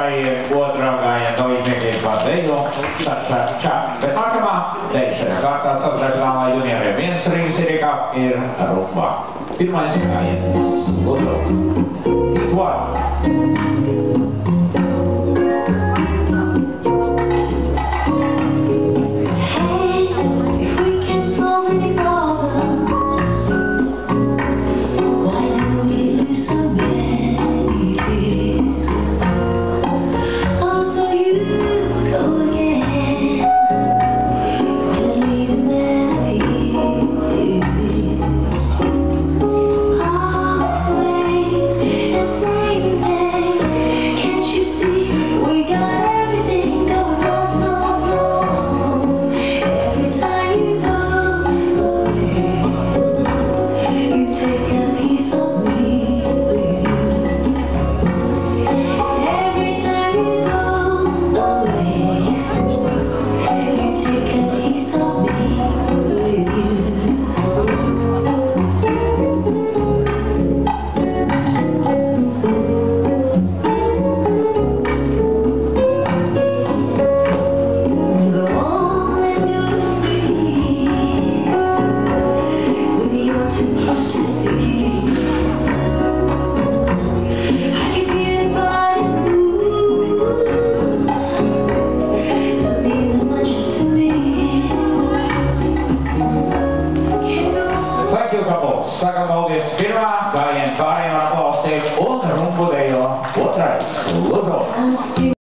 gājienu, otrā gājienu dalībniekiem par deju, bet nākamā deja šajā kārtā sadragāmā junioriem viens rīgas ir rumba. Pirmais gājiens, lūdzu, hit one. Sakam paldies pirmā, gājienu pārējiem aplausiem un rumbu dejo otrais. Lūdzu!